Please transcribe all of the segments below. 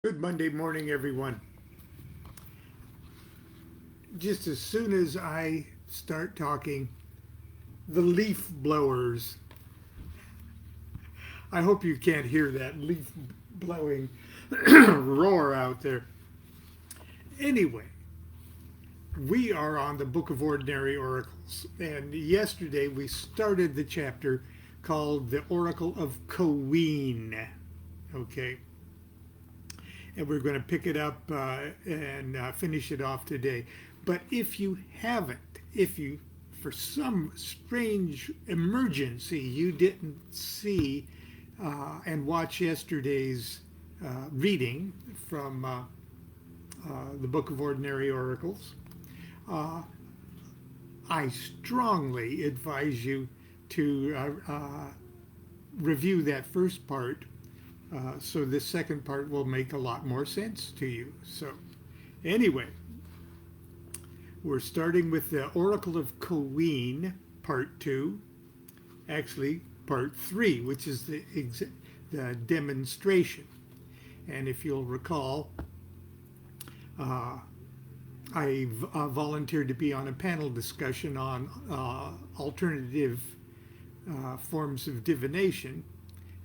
Good Monday morning, everyone. Just as soon as I start talking, the leaf blowers. I hope you can't hear that leaf blowing roar out there. Anyway, we are on the Book of Ordinary Oracles, and yesterday we started the chapter called the Oracle of Koween. Okay, and we're going to pick it up and finish it off today. But if you haven't, if you, for some strange emergency, you didn't see and watch yesterday's reading from the Book of Ordinary Oracles, uh, I strongly advise you to review that first part so the second part will make a lot more sense to you. So, anyway, we're starting with the Oracle of Koween, part 2, actually part 3, which is the demonstration. And if you'll recall, I volunteered to be on a panel discussion on alternative forms of divination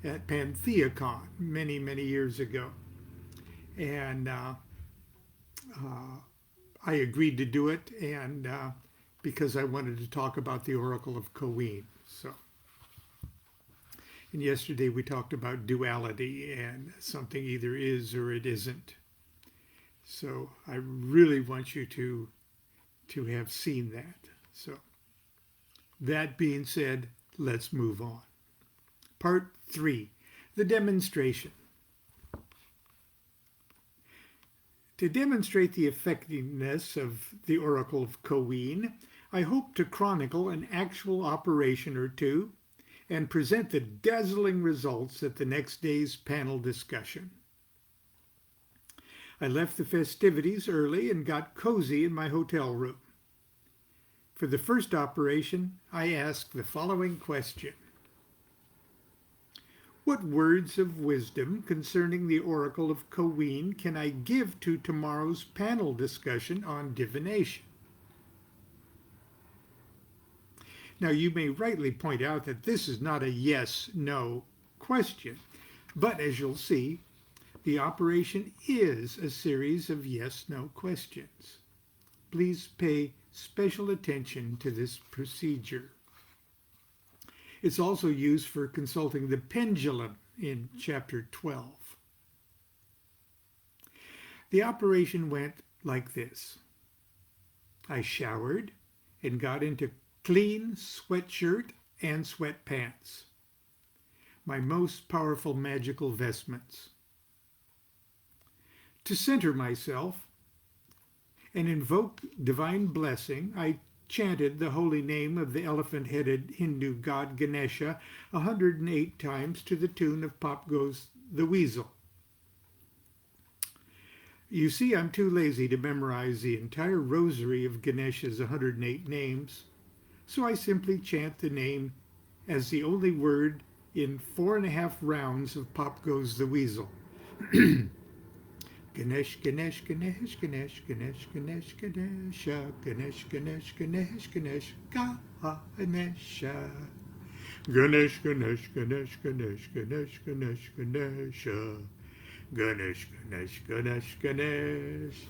at PantheaCon many, many years ago. And I agreed to do it, and because I wanted to talk about the Oracle of Koween. So, and yesterday we talked about duality and something either is or it isn't. So I really want you to have seen that. So that being said, let's move on. Part 3, the demonstration. To demonstrate the effectiveness of the Oracle of Koween, I hope to chronicle an actual operation or two and present the dazzling results at the next day's panel discussion. I left the festivities early and got cozy in my hotel room. For the first operation, I asked the following question. What words of wisdom concerning the Oracle of Koween can I give to tomorrow's panel discussion on divination? Now, you may rightly point out that this is not a yes-no question, but as you'll see, the operation is a series of yes-no questions. Please pay special attention to this procedure. It's also used for consulting the pendulum in chapter 12. The operation went like this. I showered and got into clean sweatshirt and sweatpants, my most powerful magical vestments. To center myself and invoke divine blessing, I chanted the holy name of the elephant-headed Hindu god Ganesha 108 times to the tune of Pop Goes the Weasel. You see, I'm too lazy to memorize the entire rosary of Ganesha's 108 names, so I simply chant the name as the only word in 4.5 rounds of Pop Goes the Weasel. Ganesh, Ganesh, Ganesh, Ganesh, Ganesh, Ganesh, Ganesha, Ganesh, Ganesh, Ganesh, Ganesh, Ganesha. Ganesh, Ganesh, Ganesh, Ganesh, Ganesh, Ganesh, Ganesha. Ganesh, Ganesh, Ganesh, Ganesh.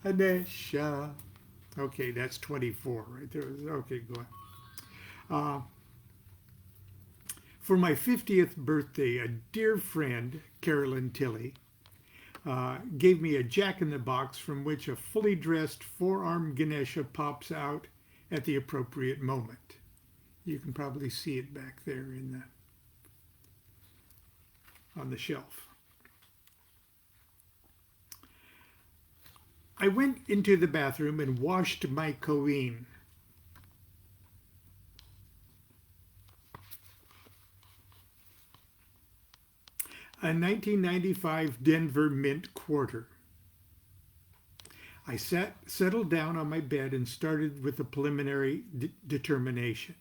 Ganesha. Okay, that's 24 right there. Okay, go on. For my 50th birthday, a dear friend, Carolyn Tilley, gave me a jack-in-the-box from which a fully dressed four-armed Ganesha pops out at the appropriate moment. You can probably see it back there on the shelf. I went into the bathroom and washed my Koween. A 1995 Denver Mint quarter. I settled down on my bed and started with a preliminary determination.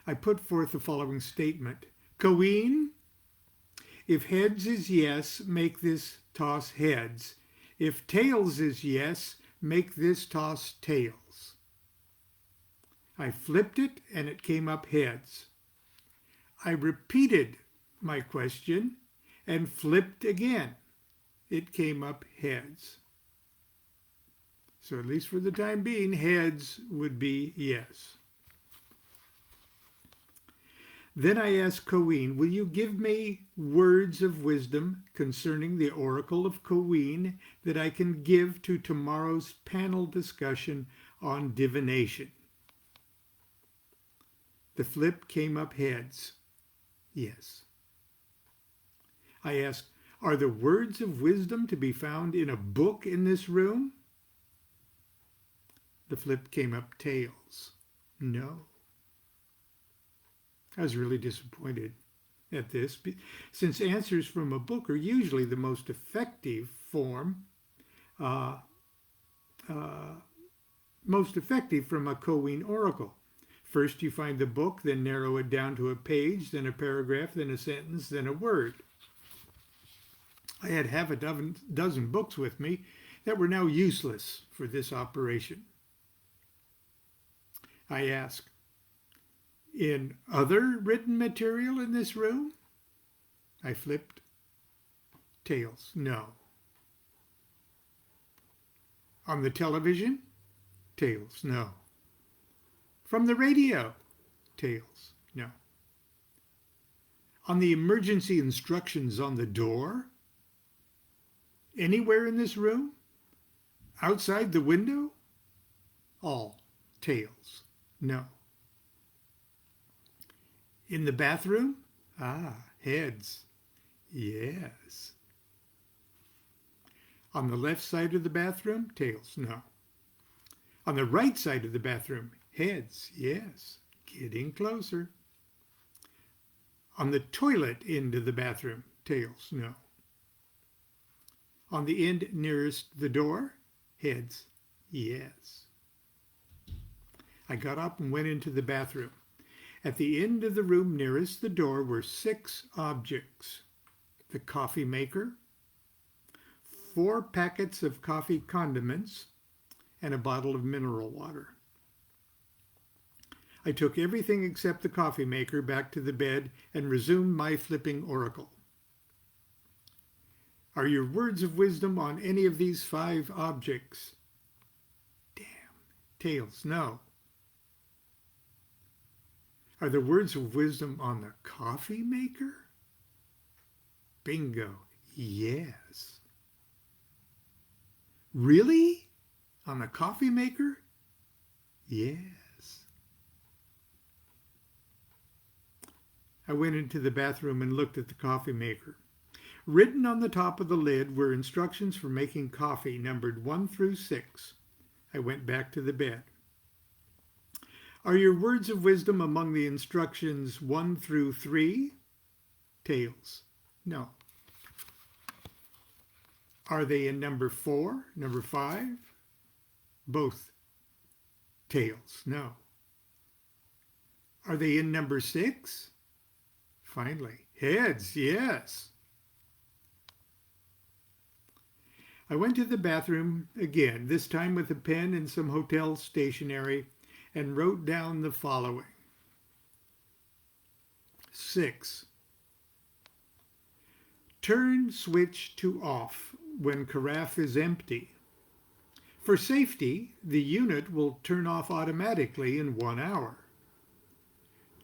I put forth the following statement. Koween If heads is yes, make this toss heads. If tails is yes, make this toss tails. I flipped it and it came up heads. I repeated my question and flipped again. It came up heads. So at least for the time being, heads would be yes. Then I asked Coeen, will you give me words of wisdom concerning the Oracle of Coeen that I can give to tomorrow's panel discussion on divination? The flip came up heads. Yes. I asked, are the words of wisdom to be found in a book in this room? The flip came up tails. No. I was really disappointed at this, since answers from a book are usually the most effective form, most effective from a Coeen oracle. First you find the book, then narrow it down to a page, then a paragraph, then a sentence, then a word. I had half a dozen books with me that were now useless for this operation. I asked, in other written material in this room? I flipped tails. No. On the television? Tails. No. From the radio? Tails. No. On the emergency instructions on the door? Anywhere in this room? Outside the window? All tails. No. In the bathroom? Heads. Yes. On the left side of the bathroom? Tails. No. On the right side of the bathroom? Heads. Yes. Getting closer. On the toilet end of the bathroom? Tails. No. On the end nearest the door? Heads. Yes. I got up and went into the bathroom. At the end of the room nearest the door were 6 objects. The coffee maker, 4 packets of coffee condiments, and a bottle of mineral water. I took everything except the coffee maker back to the bed and resumed my flipping oracle. Are your words of wisdom on any of these 5 objects? Damn. Tails, no. Are the words of wisdom on the coffee maker? Bingo. Yes. Really? On the coffee maker? Yes. I went into the bathroom and looked at the coffee maker. Written on the top of the lid were instructions for making coffee numbered 1 through 6. I went back to the bed. Are your words of wisdom among the instructions 1 through 3? Tails. No. Are they in number 4, number 5? Both. Tails. No. Are they in number 6? Finally. Heads. Yes. I went to the bathroom again, this time with a pen and some hotel stationery, and wrote down the following. 6. Turn switch to off when carafe is empty. For safety, the unit will turn off automatically in 1 hour.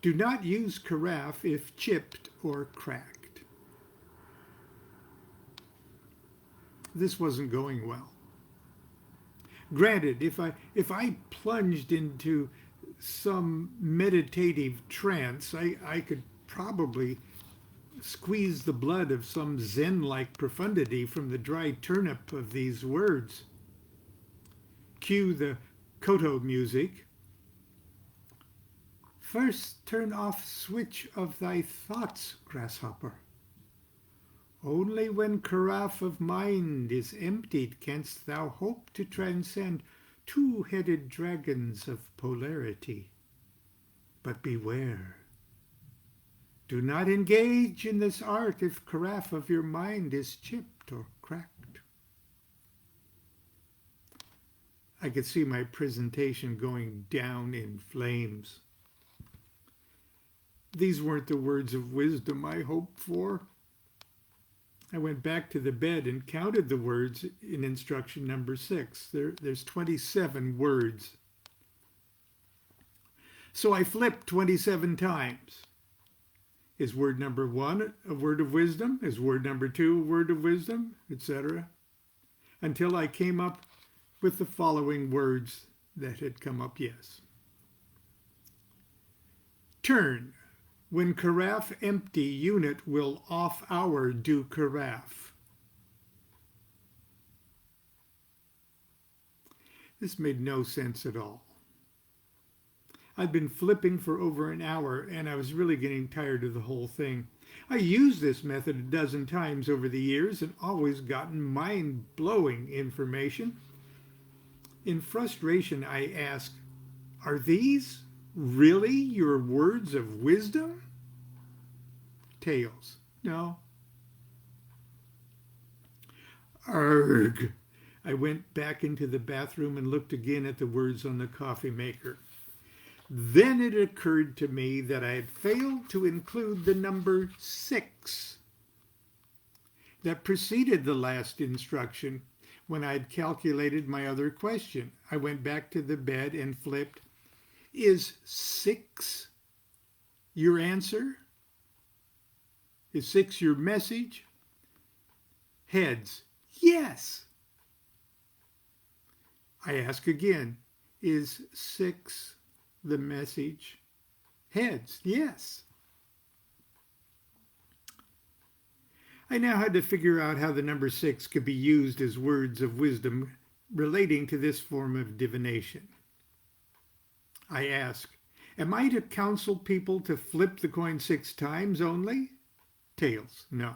Do not use carafe if chipped or cracked. This wasn't going well. Granted, if I plunged into some meditative trance, I could probably squeeze the blood of some Zen-like profundity from the dry turnip of these words. Cue the koto music. First turn off switch of thy thoughts, grasshopper. Only when carafe of mind is emptied canst thou hope to transcend 2-headed dragons of polarity. But beware, Do not engage in this art if carafe of your mind is chipped or cracked. I could see my presentation going down in flames. These weren't the words of wisdom I hoped for. I went back to the bed and counted the words in instruction number 6. There's 27 words. So I flipped 27 times. Is word number 1 a word of wisdom? Is word number 2 a word of wisdom? Etc. Until I came up with the following words that had come up yes. Turn. When carafe empty, unit will off hour do carafe. This made no sense at all. I'd been flipping for over an hour, and I was really getting tired of the whole thing. I used this method a dozen times over the years and always gotten mind-blowing information. In frustration, I asked, are these really your words of wisdom? Tails. No. Arg. I went back into the bathroom and looked again at the words on the coffee maker. Then it occurred to me that I had failed to include the number 6 that preceded the last instruction when I had calculated my other question. I went back to the bed and flipped. Is 6 your answer? Is 6 your message? Heads. Yes. I ask again. Is 6 the message? Heads. Yes. I now had to figure out how the number 6 could be used as words of wisdom relating to this form of divination. I ask, am I to counsel people to flip the coin 6 times only? Tails, no.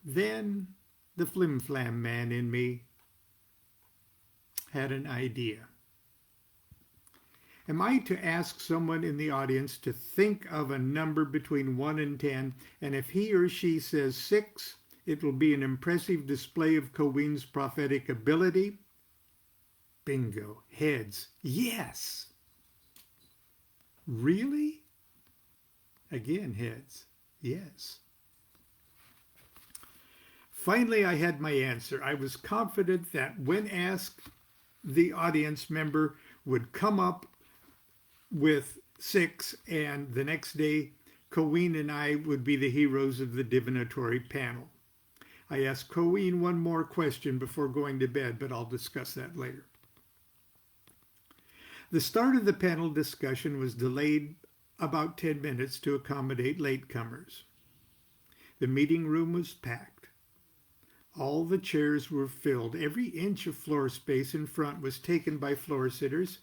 Then the flim-flam man in me had an idea. Am I to ask someone in the audience to think of a number between 1 and 10, and if he or she says 6, it will be an impressive display of Coween's prophetic ability? Bingo. Heads. Yes. Really? Again, heads. Yes. Finally, I had my answer. I was confident that when asked, the audience member would come up with 6, and the next day, Coween and I would be the heroes of the divinatory panel. I asked Coween one more question before going to bed, but I'll discuss that later. The start of the panel discussion was delayed about 10 minutes to accommodate latecomers. The meeting room was packed. All the chairs were filled. Every inch of floor space in front was taken by floor sitters.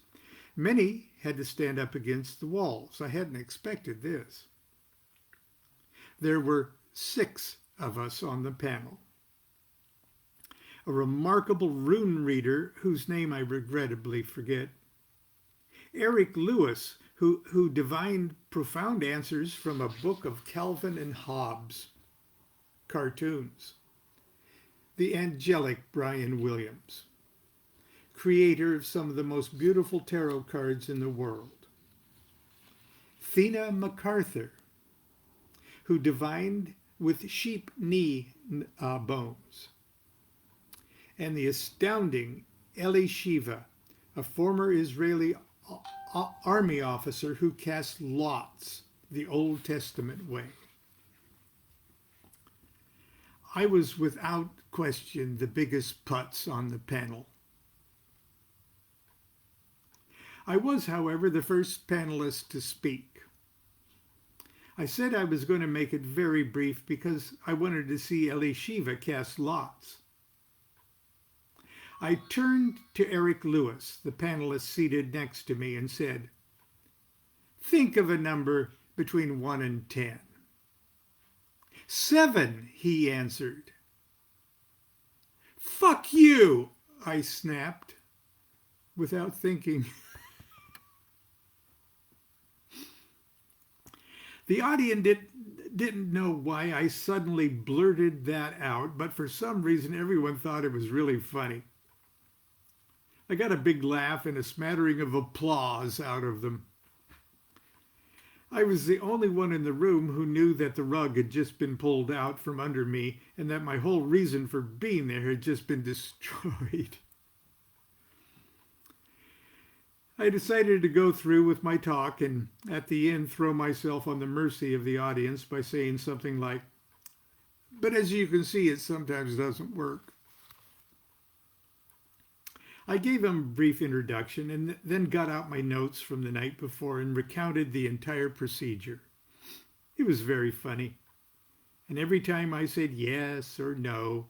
Many had to stand up against the walls. I hadn't expected this. There were 6 of us on the panel. A remarkable rune reader, whose name I regrettably forget. Eric Lewis, who divined profound answers from a book of Calvin and Hobbes cartoons. The angelic Brian Williams, creator of some of the most beautiful tarot cards in the world. Thena MacArthur, who divined with sheep knee bones. And the astounding Eli Shiva, a former Israeli army officer who cast lots the Old Testament way. I was without question the biggest putz on the panel. I was, however, the first panelist to speak. I said I was going to make it very brief because I wanted to see Eli Shiva cast lots. I turned to Eric Lewis, the panelist seated next to me, and said, think of a number between 1 and 10. 7, he answered. Fuck you, I snapped, without thinking. The audience didn't know why I suddenly blurted that out, but for some reason everyone thought it was really funny. I got a big laugh and a smattering of applause out of them. I was the only one in the room who knew that the rug had just been pulled out from under me and that my whole reason for being there had just been destroyed. I decided to go through with my talk and at the end throw myself on the mercy of the audience by saying something like, "But as you can see, it sometimes doesn't work." I gave him a brief introduction and then got out my notes from the night before and recounted the entire procedure. It was very funny. And every time I said yes or no,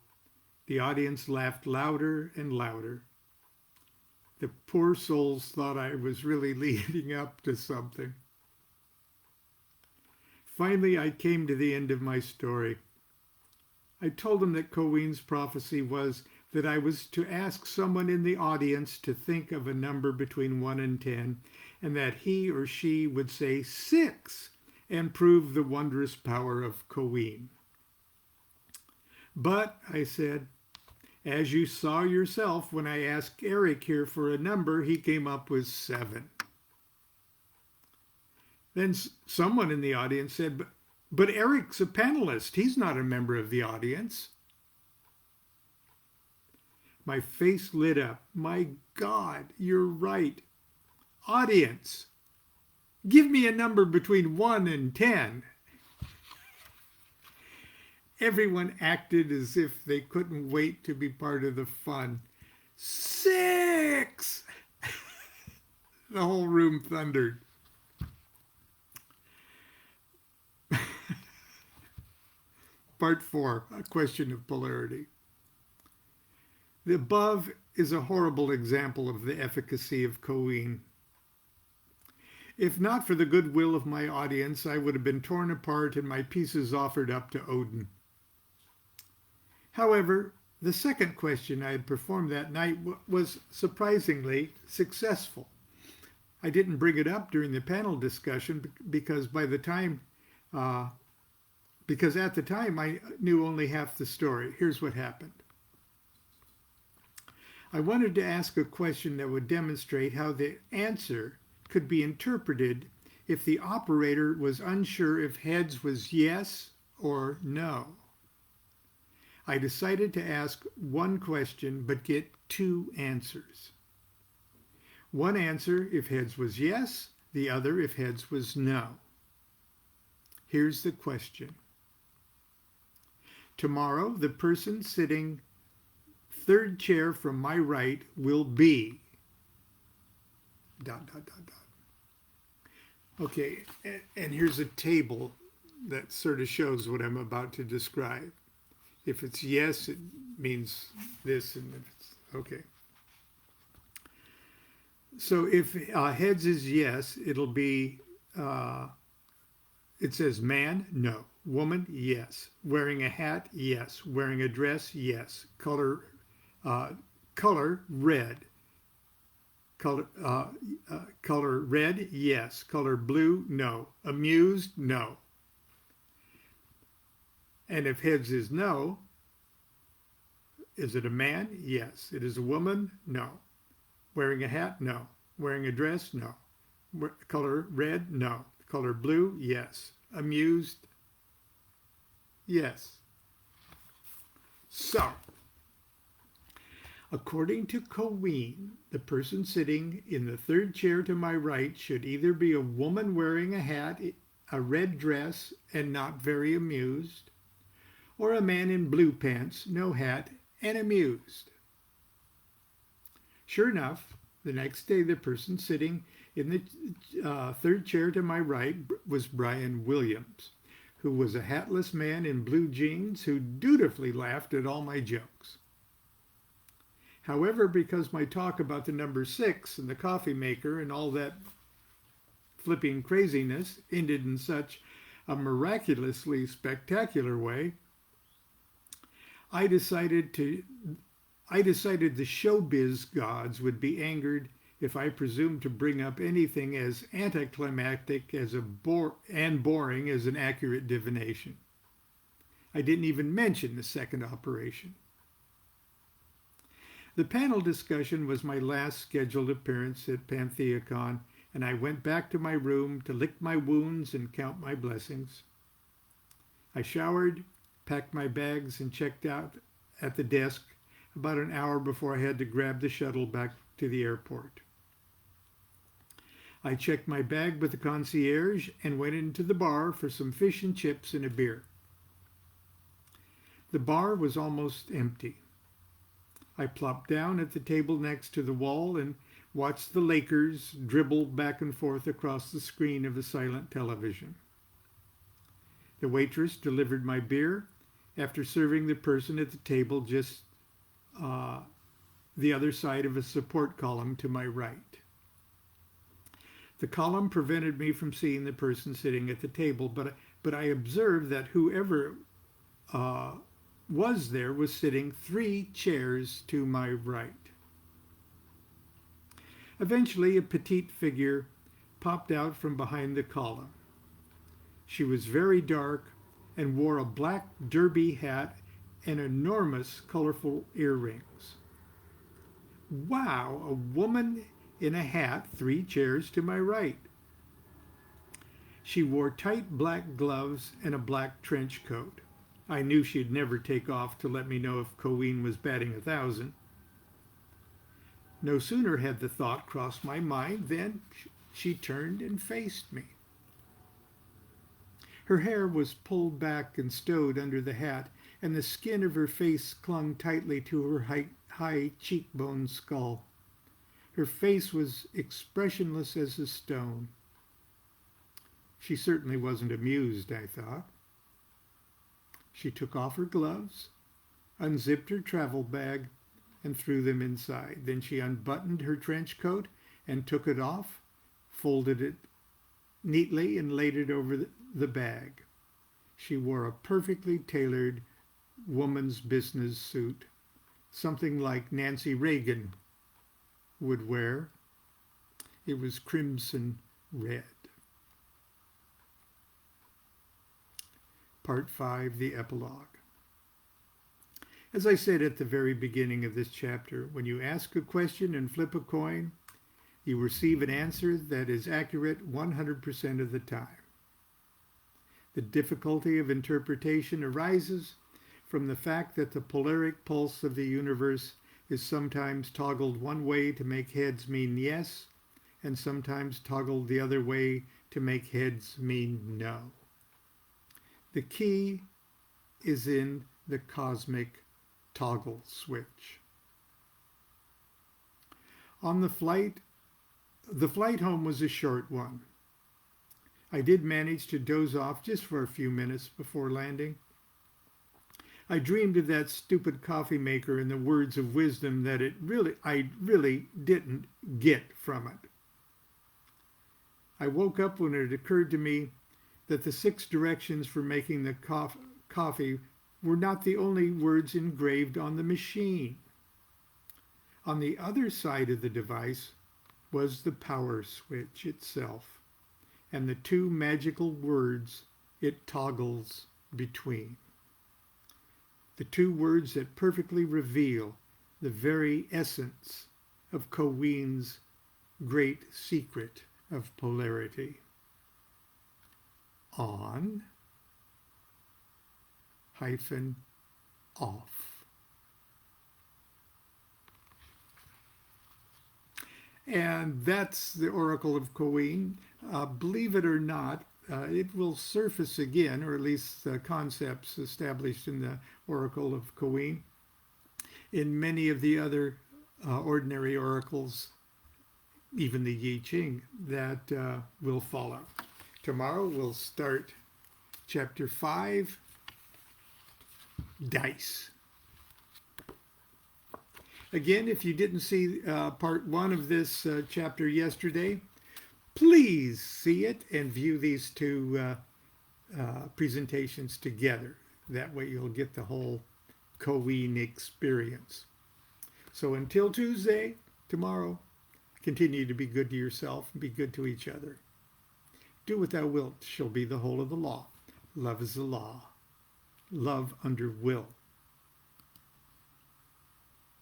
the audience laughed louder and louder. The poor souls thought I was really leading up to something. Finally, I came to the end of my story. I told them that Coeen's prophecy was that I was to ask someone in the audience to think of a number between 1 and 10, and that he or she would say 6 and prove the wondrous power of Coeen. But, I said, as you saw yourself when I asked Eric here for a number, he came up with 7. Then someone in the audience said, but Eric's a panelist. He's not a member of the audience. My face lit up. My God, you're right. Audience, give me a number between 1 and 10. Everyone acted as if they couldn't wait to be part of the fun. 6! The whole room thundered. Part 4, a question of polarity. The above is a horrible example of the efficacy of Coeen. If not for the goodwill of my audience, I would have been torn apart and my pieces offered up to Odin. However, the second question I had performed that night was surprisingly successful. I didn't bring it up during the panel discussion because at the time I knew only half the story. Here's what happened. I wanted to ask a question that would demonstrate how the answer could be interpreted if the operator was unsure if heads was yes or no. I decided to ask one question but get 2 answers. One answer if heads was yes, the other if heads was no. Here's the question. Tomorrow, the person sitting 3rd chair from my right will be ... Okay, and here's a table that sort of shows what I'm about to describe. If it's yes, it means this, and if it's okay. So if heads is yes, it'll be, it says man, no. Woman, yes. Wearing a hat, yes. Wearing a dress, yes. Color, red. Color red, yes. Color blue, no. Amused, no. And if heads is no, is it a man? Yes. It is a woman? No. Wearing a hat? No. Wearing a dress? No. Color red? No. Color blue? Yes. Amused? Yes. So, according to Coeen, the person sitting in the 3rd chair to my right should either be a woman wearing a hat, a red dress, and not very amused, or a man in blue pants, no hat, and amused. Sure enough, the next day the person sitting in the 3rd chair to my right was Brian Williams, who was a hatless man in blue jeans who dutifully laughed at all my jokes. However, because my talk about the number 6 and the coffee maker and all that flipping craziness ended in such a miraculously spectacular way, I decided the showbiz gods would be angered if I presume to bring up anything as anticlimactic as and boring as an accurate divination. I didn't even mention the second operation. The panel discussion was my last scheduled appearance at PantheaCon, and I went back to my room to lick my wounds and count my blessings. I showered, packed my bags, and checked out at the desk about an hour before I had to grab the shuttle back to the airport. I checked my bag with the concierge and went into the bar for some fish and chips and a beer. The bar was almost empty. I plopped down at the table next to the wall and watched the Lakers dribble back and forth across the screen of a silent television. The waitress delivered my beer after serving the person at the table just the other side of a support column to my right. The column prevented me from seeing the person sitting at the table, but I observed that whoever was there was sitting 3 chairs to my right. Eventually, a petite figure popped out from behind the column. She was very dark and wore a black derby hat and enormous colorful earrings. Wow, a woman in a hat 3 chairs to my right. She wore tight black gloves and a black trench coat. I knew she'd never take off to let me know if Colleen was batting 1,000. No sooner had the thought crossed my mind than she turned and faced me. Her hair was pulled back and stowed under the hat, and the skin of her face clung tightly to her high cheekbone skull. Her face was expressionless as a stone. She certainly wasn't amused, I thought. She took off her gloves, unzipped her travel bag, and threw them inside. Then she unbuttoned her trench coat and took it off, folded it neatly, and laid it over the bag. She wore a perfectly tailored woman's business suit, something like Nancy Reagan would wear. It was crimson red. Part 5, the Epilogue. As I said at the very beginning of this chapter, when you ask a question and flip a coin, you receive an answer that is accurate 100% of the time. The difficulty of interpretation arises from the fact that the polaric pulse of the universe is sometimes toggled one way to make heads mean yes, and sometimes toggled the other way to make heads mean no. The key is in the cosmic toggle switch. On the flight home was a short one. I did manage to doze off just for a few minutes before landing. I dreamed of that stupid coffee maker and the words of wisdom that I really didn't get from it. I woke up when it occurred to me that the 6 directions for making the coffee were not the only words engraved on the machine. On the other side of the device was the power switch itself, and the 2 magical words it toggles between. The 2 words that perfectly reveal the very essence of Coween's great secret of polarity. On hyphen off. And that's the Oracle of Coween. Believe it or not, it will surface again, or at least the concepts established in the Oracle of Coween, in many of the other ordinary oracles, even the I Ching, that will follow. Tomorrow we'll start chapter 5, Dice. Again, if you didn't see part 1 of this chapter yesterday, please see it and view these 2 presentations together. That way you'll get the whole Coween experience. So until Tuesday, tomorrow, Continue to be good to yourself and be good to each other. Do what thou wilt shall be the whole of the law. Love is the law. Love under will